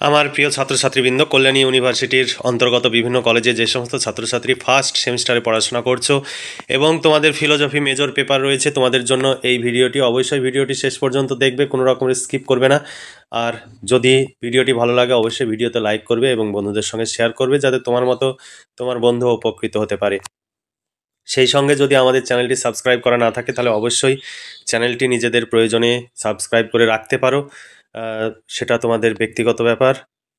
আমার প্রিয় ছাত্রছাত্রীবৃন্দ, কল্যাণী ইউনিভার্সিটির অন্তর্গত বিভিন্ন কলেজে যে সমস্ত ছাত্রছাত্রী ফার্স্ট সেমিস্টারে পড়াশোনা করছো এবং তোমাদের ফিলোজফি মেজর পেপার রয়েছে, তোমাদের জন্য এই ভিডিওটি অবশ্যই ভিডিওটি শেষ পর্যন্ত দেখবে, কোনো রকমের স্কিপ করবে না। আর যদি ভিডিওটি ভালো লাগে অবশ্যই ভিডিওতে লাইক করবে এবং বন্ধুদের সঙ্গে শেয়ার করবে, যাতে তোমার মতো তোমার বন্ধু উপকৃত হতে পারে। সেই সঙ্গে যদি আমাদের চ্যানেলটি সাবস্ক্রাইব করা না থাকে তাহলে অবশ্যই চ্যানেলটি নিজেদের প্রয়োজনে সাবস্ক্রাইব করে রাখতে পারো, সেটা তোমাদের ব্যক্তিগত ব্যাপার।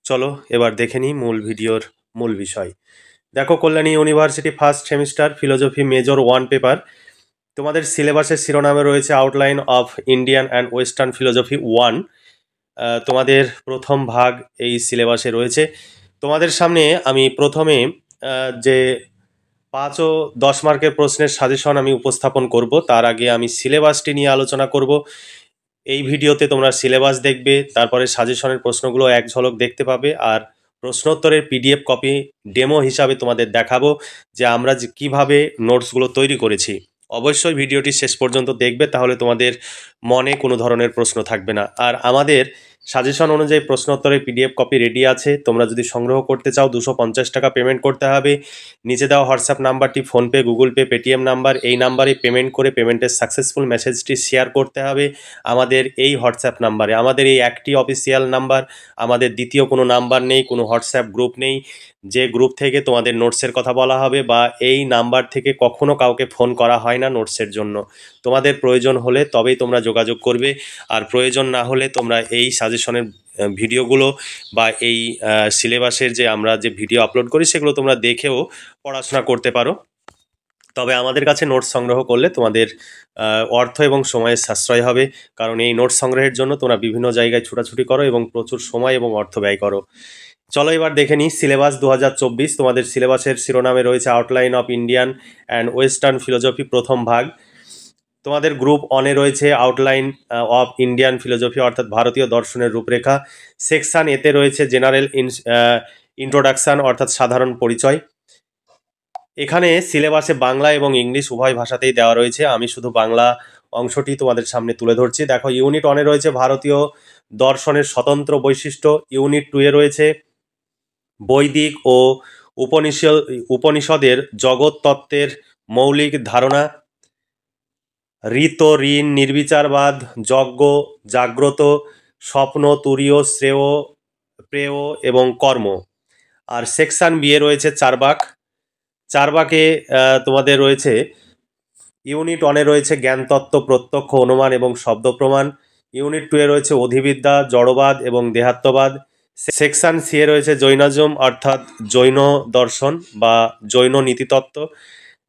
চলো এবার দেখে নিই ভিডিওর মূল বিষয়। দেখো, Kalyani university first semester philosophy major 1 paper, তোমাদের সিলেবাসের শিরোনামে রয়েছে outline of Indian and western philosophy 1। তোমাদের প্রথম ভাগ এই সিলেবাসে রয়েছে। তোমাদের সামনে আমি প্রথমে যে 5 ও 10 মার্কের প্রশ্নের সাজেশন আমি উপস্থাপন করব, তার আগে আমি সিলেবাসটি নিয়ে আলোচনা করব। এই ভিডিওতে তোমরা সিলেবাস দেখবে, তারপরে সাজেশনের প্রশ্নগুলো এক ঝলক দেখতে পাবে, আর প্রশ্নোত্তরের পিডিএফ কপি ডেমো হিসাবে তোমাদের দেখাবো যে আমরা কিভাবে নোটসগুলো তৈরি করেছি। অবশ্যই ভিডিওটি শেষ পর্যন্ত দেখবে, তাহলে তোমাদের মনে কোনো ধরনের প্রশ্ন থাকবে না। আর আমাদের সাজেশন অনুযায়ী প্রশ্নোত্তরের পিডিএফ কপি রেডি আছে। তোমরা যদি সংগ্রহ করতে চাও 250 টাকা পেমেন্ট করতে হবে। নিচে দেওয়া হোয়াটসঅ্যাপ নাম্বারটি PhonePe, Google pay, Paytm number, এই নাম্বারে পেমেন্ট করে পেমেন্টের সাকসেসফুল মেসেজটি শেয়ার করতে হবে আমাদের এই হোয়াটসঅ্যাপ নাম্বারে। আমাদের এই একটি অফিসিয়াল নাম্বার, আমাদের দ্বিতীয় কোনো নাম্বার নেই, কোনো হোয়াটসঅ্যাপ গ্রুপ নেই যে গ্রুপ থেকে তোমাদের নোটসের কথা বলা হবে, বা এই নাম্বার থেকে কখনো কাউকে ফোন করা হয় না নোটসের জন্য। তোমাদের প্রয়োজন হলে তবেই তোমরা যোগাযোগ করবে, আর প্রয়োজন না হলে তোমরা এই সাজেশনের ভিডিওগুলো বা এই সিলেবাসের যে আমরা যে ভিডিও আপলোড করি সেগুলো তোমরা দেখেও পড়াশোনা করতে পারো। তবে আমাদের কাছে নোটস সংগ্রহ করলে তোমাদের অর্থ এবং সময়ের সাশ্রয় হবে, কারণ এই নোটস সংগ্রহের জন্য তোমরা বিভিন্ন জায়গায় ছুটাছুটি করো এবং প্রচুর সময় এবং অর্থ ব্যয় করো। চলো এবার দেখে নিই সিলেবাস 2024। তোমাদের সিলেবাসের শিরোনামে রয়েছে outline of Indian and western philosophy প্রথম ভাগ। তোমাদের গ্রুপ অনে রয়েছে আউটলাইন অফ ইন্ডিয়ান ফিলোজফি, অর্থাৎ ভারতীয় দর্শনের রূপরেখা। সেকশন এতে রয়েছে জেনারেল ইন্ট্রোডাকশান, অর্থাৎ সাধারণ পরিচয়। এখানে সিলেবাসে বাংলা এবং ইংলিশ উভয় ভাষাতেই দেওয়া রয়েছে, আমি শুধু বাংলা অংশটি তোমাদের সামনে তুলে ধরছি। দেখো, ইউনিট 1-এ রয়েছে ভারতীয় দর্শনের স্বতন্ত্র বৈশিষ্ট্য। ইউনিট 2-এ রয়েছে বৈদিক ও উপনিষদের জগৎ তত্ত্বের মৌলিক ধারণা। ঋত, ঋণ, নির্বিচারবাদ, যজ্ঞ, জাগ্রত, স্বপ্ন, তুরীয়, শ্রেয়, প্রেয় এবং কর্ম। আর সেকশন বি-এ রয়েছে চারবাক। চারবাকে তোমাদের রয়েছে ইউনিট 1-এ রয়েছে জ্ঞানতত্ত্ব, প্রত্যক্ষ, অনুমান এবং শব্দ প্রমাণ। ইউনিট 2-এ রয়েছে অধিবিদ্যা, জড়বাদ এবং দেহাত্মবাদ। সেকশন সি-এ রয়েছে জৈনিজম, অর্থাৎ জৈন দর্শন বা জৈন নীতিতত্ত্ব।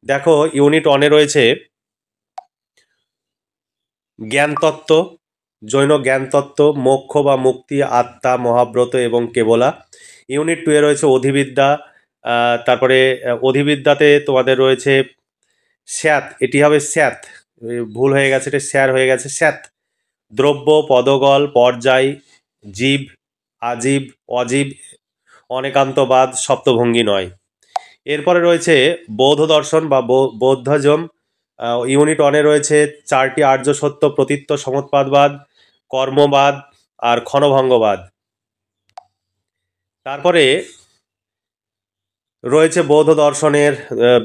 দেখো, ইউনিট 1-এ রয়েছে জ্ঞানতত্ত্ব, জৈন জ্ঞানতত্ত্ব, মোক্ষ বা মুক্তি, আত্মা, মহাব্রত এবং কেবলা। ইউনিট 2-এ রয়েছে অধিবিদ্যা। তারপরে অধিবিদ্যাতে তোমাদের রয়েছে স্যাত, এটি হবে স্যাত, ভুল হয়ে গেছে, এটা স্যার হয়ে গেছে, স্যাত। দ্রব্য, পদগল, পর্যায়, জীব, আজীব, অজীব, অনেকান্তবাদ, সপ্তভঙ্গি নয়। এরপরে রয়েছে বৌদ্ধ দর্শন বা বৌদ্ধজম। ইউনিট 1-এ রয়েছে 4টি আর্য সত্য, প্রতীত্ব, সমোৎপাদবাদ, কর্মবাদ আর ক্ষণভঙ্গবাদ। তারপরে রয়েছে বৌদ্ধ দর্শনের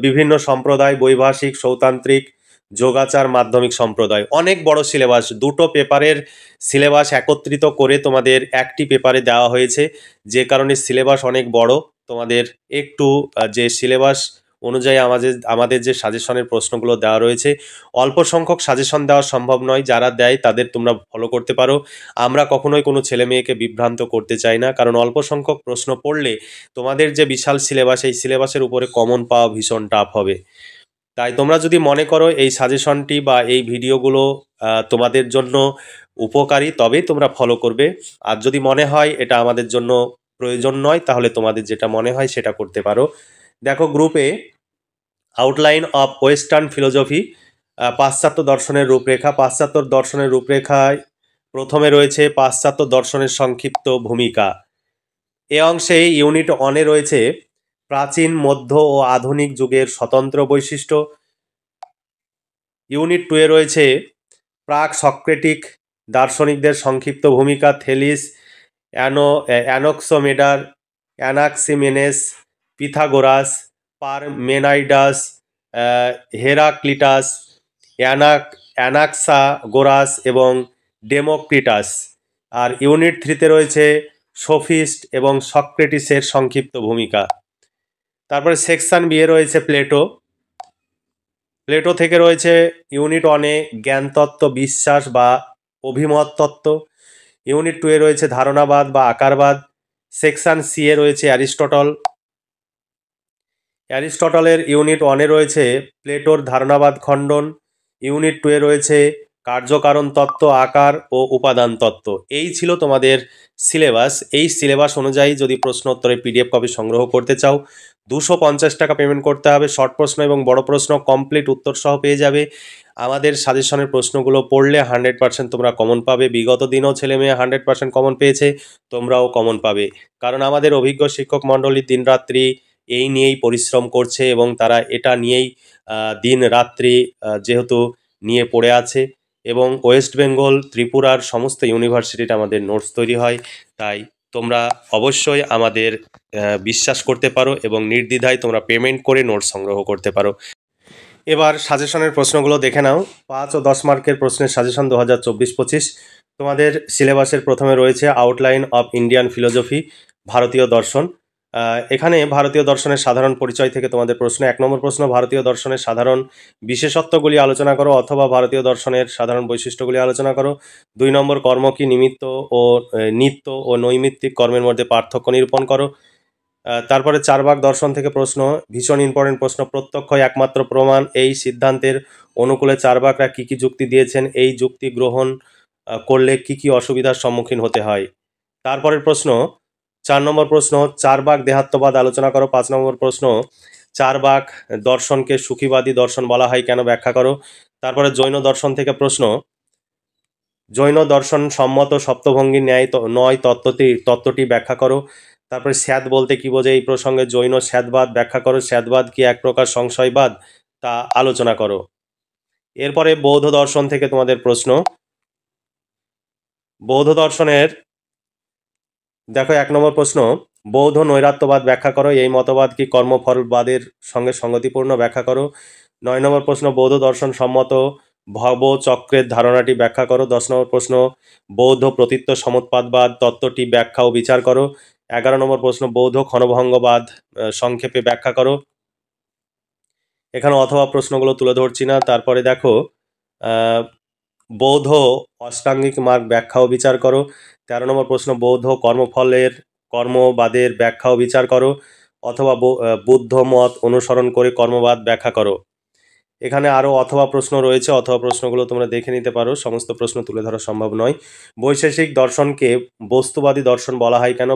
বিভিন্ন সম্প্রদায়, বৈভাষিক, সৌতান্ত্রিক, যোগাচার, মাধ্যমিক সম্প্রদায়। অনেক বড় সিলেবাস, দুটো পেপারের সিলেবাস একত্রিত করে তোমাদের একটি পেপারে দেওয়া হয়েছে, যে কারণে সিলেবাস অনেক বড়। তোমাদের একটু যে সিলেবাস অনুযায়ী আমাদের যে সাজেশনের প্রশ্নগুলো দেওয়া রয়েছে, অল্প সংখ্যক সাজেশন দেওয়া সম্ভব নয়, যারা দেয় তাদের তোমরা ফলো করতে পারো। আমরা কখনোই কোনো ছেলে মেয়েকে বিভ্রান্ত করতে চাই না, কারণ অল্প সংখ্যক প্রশ্ন পড়লে তোমাদের যে বিশাল সিলেবাস, এই সিলেবাসের উপরে কমন পাওয়া ভীষণ টাফ হবে। তাই তোমরা যদি মনে করো এই সাজেশনটি বা এই ভিডিওগুলো তোমাদের জন্য উপকারী, তবেই তোমরা ফলো করবে। আর যদি মনে হয় এটা আমাদের জন্য প্রয়োজন নয়, তাহলে তোমাদের যেটা মনে হয় সেটা করতে পারো। দেখো, গ্রুপে আউটলাইন অফ ওয়েস্টার্ন ফিলোজফি, পাশ্চাত্য দর্শনের রূপরেখা। পাশ্চাত্য দর্শনের রূপরেখায় প্রথমে রয়েছে পাশ্চাত্য দর্শনের সংক্ষিপ্ত ভূমিকা। এ অংশে ইউনিট 1-এ রয়েছে প্রাচীন, মধ্য ও আধুনিক যুগের স্বতন্ত্র বৈশিষ্ট্য। ইউনিট 2-এ রয়েছে প্রাক সক্রেটিক দার্শনিকদের সংক্ষিপ্ত ভূমিকা, থেলিস অ্যানক্সোমেডার, অ্যানাক্সিমেনেস, পিথাগোরাস, পারমেনাইডাস, হেরাক্লিটাস, অ্যানাক্সাগোরাস এবং ডেমোক্রিটাস। আর ইউনিট 3-তে রয়েছে সোফিস্ট এবং সক্রেটিসের সংক্ষিপ্ত ভূমিকা। তারপরে সেকশন বি এ রয়েছে প্লেটো। প্লেটো থেকে রয়েছে ইউনিট 1-এ জ্ঞানতত্ত্ব, বিশ্বাস বা অভিমত তত্ত্ব। ইউনিট 2-এ রয়েছে ধারণাবাদ বা আকারবাদ। সেকশন সি এ রয়েছে অ্যারিস্টটল। অ্যারিস্টটলের ইউনিট 1-এ রয়েছে প্লেটোর ধারণাবাদ খণ্ডন। ইউনিট 2-এ রয়েছে কার্যকারণ তত্ত্ব, আকার ও উপাদান তত্ত্ব। এই ছিল তোমাদের সিলেবাস। এই সিলেবাস অনুযায়ী যদি প্রশ্ন উত্তরের পিডিএফ কপি সংগ্রহ করতে চাও 250 টাকা পেমেন্ট করতে হবে। শর্ট প্রশ্ন এবং বড় প্রশ্ন কমপ্লিট উত্তর সহ পেয়ে যাবে। আমাদের সাজেশনের প্রশ্নগুলো পড়লে 100% তোমরা কমন পাবে। বিগত দিনও ছেলে মেয়ে 100% কমন পেয়েছে, তোমরাও কমন পাবে। কারণ আমাদের অভিজ্ঞ শিক্ষক মণ্ডলী দিনরাত্রি এই নিয়েই পরিশ্রম করছে এবং তারা এটা নিয়েই দিন রাত্রি যেহেতু নিয়ে পড়ে আছে। এবং ওয়েস্ট বেঙ্গল, ত্রিপুরার সমস্ত ইউনিভার্সিটিতে আমাদের নোটস তৈরি হয়। তাই তোমরা অবশ্যই আমাদের বিশ্বাস করতে পারো এবং নির্দ্বিধায় তোমরা পেমেন্ট করে নোটস সংগ্রহ করতে পারো। এবার সাজেশনের প্রশ্নগুলো দেখে নাও। 5 ও 10 মার্কের প্রশ্নের সাজেশন 2024-25। তোমাদের সিলেবাসের প্রথমে রয়েছে আউটলাইন অফ ইন্ডিয়ান ফিলোজফি, ভারতীয় দর্শন। এখানে ভারতীয় দর্শনের সাধারণ পরিচয় থেকে তোমাদের প্রশ্ন। 1 নম্বর প্রশ্ন, ভারতীয় দর্শনের সাধারণ বিশেষত্বগুলি আলোচনা করো অথবা ভারতীয় দর্শনের সাধারণ বৈশিষ্ট্যগুলি আলোচনা করো। 2 নম্বর, কর্ম কি, নিমিত্ত ও নিত্য ও নৈমিত্তিক কর্মের মধ্যে পার্থক্য নিরূপণ করো। তারপরে 4 ভাগ দর্শন থেকে প্রশ্ন, ভীষণ ইম্পর্টেন্ট প্রশ্ন। প্রত্যক্ষই একমাত্র প্রমাণ, এই সিদ্ধান্তের অনুকূলে 4 ভাগরা কী কী যুক্তি দিয়েছেন, এই যুক্তি গ্রহণ করলে কি কি অসুবিধার সম্মুখীন হতে হয়। তারপরের প্রশ্ন 4 নম্বর প্রশ্ন, 4 ভাগ দেহাত্মবাদ আলোচনা করো। 5 নম্বর প্রশ্ন, 4 ভাগ দর্শনকে সুখীবাদী দর্শন বলা হয় কেন, ব্যাখ্যা করো। তারপরে জৈন দর্শন থেকে প্রশ্ন, জৈন দর্শন সম্মত সপ্তভঙ্গী ন্যায় নয় তত্ত্বটি ব্যাখ্যা করো। তারপরে স্যাদ বলতে কি বোঝে, এই প্রসঙ্গে জৈন স্যাদবাদ ব্যাখ্যা করো। স্যাদবাদ কি এক প্রকার সংশয়বাদ, তা আলোচনা করো। এরপরে বৌদ্ধ দর্শন থেকে তোমাদের প্রশ্ন, বৌদ্ধ দর্শনের দেখো 1 নম্বর প্রশ্ন, বৌদ্ধ নৈরাত্যবাদ ব্যাখ্যা করো। এই মতবাদ কি কর্মফলবাদের সঙ্গে সঙ্গতিপূর্ণ, ব্যাখ্যা করো। 9 নম্বর প্রশ্ন, বৌদ্ধ দর্শন সম্মত ভবচক্রের ধারণাটি ব্যাখ্যা করো। 10 নম্বর প্রশ্ন, বৌদ্ধ প্রতীত্ব সমুৎপাদবাদ তত্ত্বটি ব্যাখ্যা ও বিচার করো। 11 নম্বর প্রশ্ন, বৌদ্ধ ক্ষণভঙ্গবাদ সংক্ষেপে ব্যাখ্যা করো। এখানে অথবা প্রশ্নগুলো তুলে ধরছি না। তারপরে দেখো বৌদ্ধ অষ্টাঙ্গিক মার্গ ব্যাখ্যা ও বিচার করো। 13 নম্বর প্রশ্ন, বৌদ্ধ কর্মবাদের ব্যাখ্যা ও বিচার করো অথবা বুদ্ধ মত অনুসরণ করে কর্মবাদ ব্যাখ্যা করো। এখানে আরও অথবা প্রশ্ন রয়েছে, অথবা প্রশ্নগুলো তোমরা দেখে নিতে পারো, সমস্ত প্রশ্ন তুলে ধরা সম্ভব নয়। বৈশেষিক দর্শনকে বস্তুবাদী দর্শন বলা হয় কেন,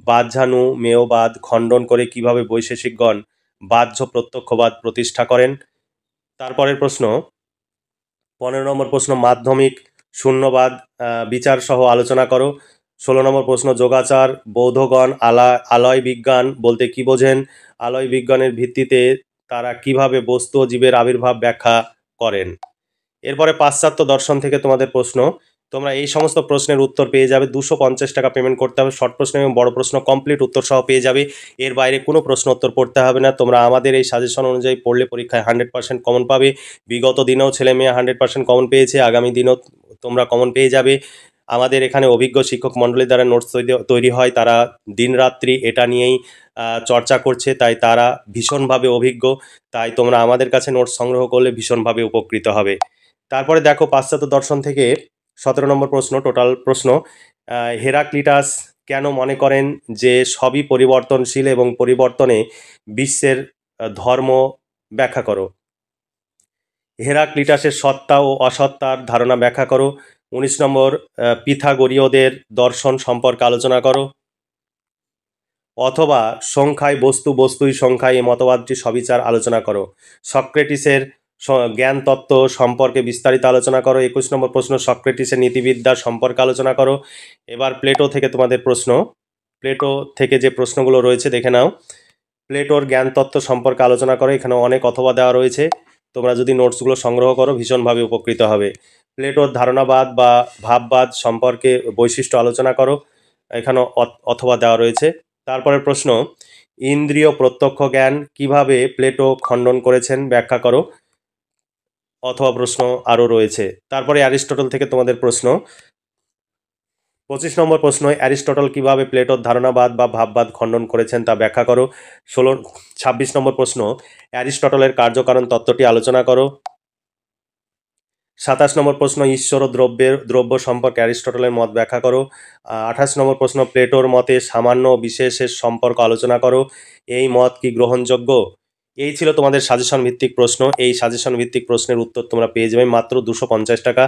বাহ্যানুমেয়বাদ খণ্ডন করে কিভাবে বৈশেষিকগণ বাহ্য প্রত্যক্ষবাদ প্রতিষ্ঠা করেন। তারপরের প্রশ্ন 15 নম্বর প্রশ্ন, মাধ্যমিক শূন্যবাদ বিচার সহ আলোচনা করো। 16 নম্বর প্রশ্ন, যোগাচার বৌদ্ধগণ আলয় বিজ্ঞান বলতে কি বোঝেন, আলয় বিজ্ঞানের ভিত্তিতে তারা কিভাবে বস্তু ও জীবের আবির্ভাব ব্যাখ্যা করেন। এরপরে পাশ্চাত্য দর্শন থেকে তোমাদের প্রশ্ন, তোমরা এই সমস্ত প্রশ্নের উত্তর পেয়ে যাবে। 250 টাকা পেমেন্ট করতে হবে। শর্ট প্রশ্ন এবং বড় প্রশ্ন কমপ্লিট উত্তর সহ পেয়ে যাবে। এর বাইরে কোনো প্রশ্ন উত্তর পড়তে হবে না। তোমরা আমাদের এই সাজেশন অনুযায়ী পড়লে পরীক্ষায় 100% কমন পাবে। বিগত দিনেও ছেলে মেয়ে 100% কমন পেয়েছে, আগামী দিনেও তোমরা কমন পেয়ে যাবে। আমাদের এখানে অভিজ্ঞ শিক্ষক মণ্ডলীর দ্বারা নোটস তৈরি হয়, তারা দিনরাত্রি এটা নিয়েই চর্চা করছে, তাই তারা ভীষণভাবে অভিজ্ঞ। তাই তোমরা আমাদের কাছে নোটস সংগ্রহ করলে ভীষণভাবে উপকৃত হবে। তারপরে দেখো পাশ্চাত্য দর্শন থেকে 17 নম্বর প্রশ্ন, টোটাল প্রশ্ন, হেরাক্লিটাস কেন মনে করেন যে সবই পরিবর্তনশীল এবং পরিবর্তনে বিশ্বের ধর্ম, ব্যাখ্যা করো। হেরাক্লিটাসের সত্তা ও অসত্তার ধারণা ব্যাখ্যা করো। 19 নম্বর, পিথাগোরীয়দের দর্শন সম্পর্কে আলোচনা করো। অথবা সংখ্যায় বস্তুই সংখ্যায় এই মতবাদটি সবিচার আলোচনা করো। সক্রেটিসের জ্ঞান তত্ত্ব সম্পর্কে বিস্তারিত আলোচনা করো। 21 নম্বর প্রশ্ন, সক্রেটিসের নীতিবিদ্যা সম্পর্কে আলোচনা করো। এবার প্লেটো থেকে তোমাদের প্রশ্ন, প্লেটো থেকে যে প্রশ্নগুলো রয়েছে দেখে নাও। প্লেটোর জ্ঞান তত্ত্ব সম্পর্কে আলোচনা করো। এখানে অনেক অথবা দেওয়া রয়েছে। তোমরা যদি নোটসগুলো সংগ্রহ করো ভীষণভাবে উপকৃত হবে। প্লেটোর ধারণাবাদ বা ভাববাদ সম্পর্কে বৈশিষ্ট্য আলোচনা করো, এখানে অথবা দেওয়া রয়েছে। তারপরের প্রশ্ন, ইন্দ্রিয় প্রত্যক্ষ জ্ঞান কিভাবে প্লেটো খণ্ডন করেছেন ব্যাখ্যা করো, অথবা প্রশ্ন আরও রয়েছে। তারপরে অ্যারিস্টটল থেকে তোমাদের প্রশ্ন, 25 নম্বর প্রশ্ন, অ্যারিস্টটল কিভাবে প্লেটোর ধারণাবাদ বা ভাববাদ খণ্ডন করেছেন তা ব্যাখ্যা করো। 26 নম্বর প্রশ্ন, অ্যারিস্টটলের কার্যকারণ তত্ত্বটি আলোচনা করো। 27 নম্বর প্রশ্ন, ঈশ্বর ও দ্রব্য সম্পর্কে অ্যারিস্টটলের মত ব্যাখ্যা করো। 28 নম্বর প্রশ্ন, প্লেটোর মতে সামান্য ও বিশেষের সম্পর্ক আলোচনা করো, এই মত কি গ্রহণযোগ্য? এই ছিল তোমাদের সাজেশন ভিত্তিক প্রশ্ন। এই সাজেশন ভিত্তিক প্রশ্নের উত্তর তোমরা পেয়ে যাবে মাত্র 250 টাকা।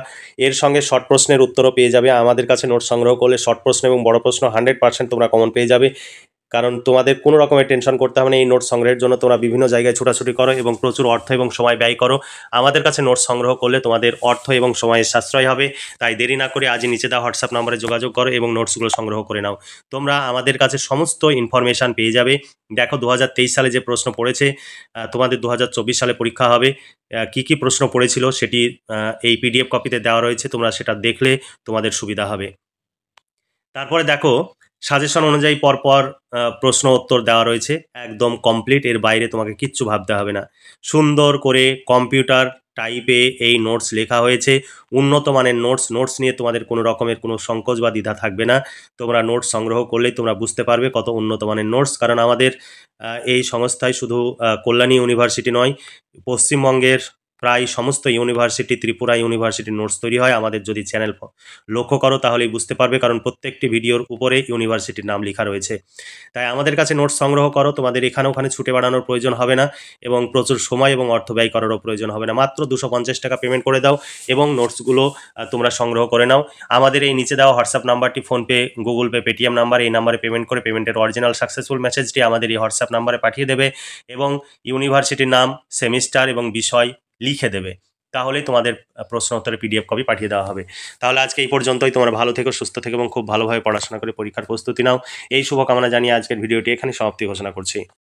এর সঙ্গে শর্ট প্রশ্নের উত্তরও পেয়ে যাবে। আমাদের কাছে নোট সংগ্রহ করলে শর্ট প্রশ্ন এবং বড় প্রশ্ন 100% তোমরা কমন পেয়ে যাবে, কারণ তোমাদের কোনো রকমের টেনশন করতে হবে না। এই নোট সংগ্রহের জন্য তোমরা বিভিন্ন জায়গায় ছোটাছুটি করো এবং প্রচুর অর্থ এবং সময় ব্যয় করো। আমাদের কাছে নোট সংগ্রহ করলে তোমাদের অর্থ এবং সময়ের সাশ্রয় হবে। তাই দেরি না করে আজই নিচে দেওয়া হোয়াটসঅ্যাপ নাম্বারে যোগাযোগ করো এবং নোটসগুলো সংগ্রহ করে নাও। তোমরা আমাদের কাছে সমস্ত ইনফরমেশান পেয়ে যাবে। দেখো 2023 সালে যে প্রশ্ন পড়েছে, তোমাদের 2024 সালে পরীক্ষা হবে, কি কি প্রশ্ন পড়েছিল সেটি এই পিডিএফ কপিতে দেওয়া রয়েছে, তোমরা সেটা দেখলে তোমাদের সুবিধা হবে। তারপরে দেখো সাজেশন অনুযায়ী পরপর প্রশ্ন উত্তর দেওয়া রয়েছে, একদম কমপ্লিট, এর বাইরে তোমাকে কিচ্ছু ভাবতে হবে না। সুন্দর করে কম্পিউটার টাইপে এই নোটস লেখা হয়েছে, উন্নত মানের নোটস নিয়ে তোমাদের কোনো রকমের কোনো সংকোচ বা দ্বিধা থাকবে না। তোমরা নোটস সংগ্রহ করলেই তোমরা বুঝতে পারবে কত উন্নত মানের নোটস, কারণ আমাদের এই সংস্থায় শুধু কল্যাণী ইউনিভার্সিটি নয়, পশ্চিমবঙ্গের প্রায় সমস্ত ইউনিভার্সিটি, ত্রিপুরা ইউনিভার্সিটির নোটস তৈরি হয়। আমাদের যদি চ্যানেল লক্ষ্য করো তাহলেই বুঝতে পারবে, কারণ প্রত্যেকটি ভিডিওর উপরে ইউনিভার্সিটির নাম লেখা রয়েছে। তাই আমাদের কাছে নোটস সংগ্রহ করো, তোমাদের এখানে ওখানে ছুটে বেড়ানোর প্রয়োজন হবে না এবং প্রচুর সময় এবং অর্থ ব্যয় করারও প্রয়োজন হবে না। মাত্র 250 টাকা পেমেন্ট করে দাও এবং নোটসগুলো তোমরা সংগ্রহ করে নাও। আমাদের এই নিচে দেওয়া হোয়াটসঅ্যাপ নাম্বারটি PhonePe, Google pay, Paytm number, এই নাম্বারে পেমেন্ট করে পেমেন্টের অরিজিনাল সাকসেসফুল মেসেজটি আমাদের এই হোয়াটসঅ্যাপ নাম্বারে পাঠিয়ে দেবে এবং ইউনিভার্সিটির নাম, সেমিস্টার এবং বিষয় লিখে দেবে। তাহলেই তোমাদের প্রশ্ন উত্তরের পিডিএফ কপি পাঠিয়ে দেওয়া হবে। তাহলে আজকে এই পর্যন্তই। তোমরা ভালো থেকো, সুস্থ থেকো এবং খুব ভালোভাবে পড়াশোনা করে পরীক্ষার প্রস্তুতি নাও। এই শুভকামনা জানিয়ে আজকের ভিডিওটি এখানে সমাপ্তি ঘোষণা করছি।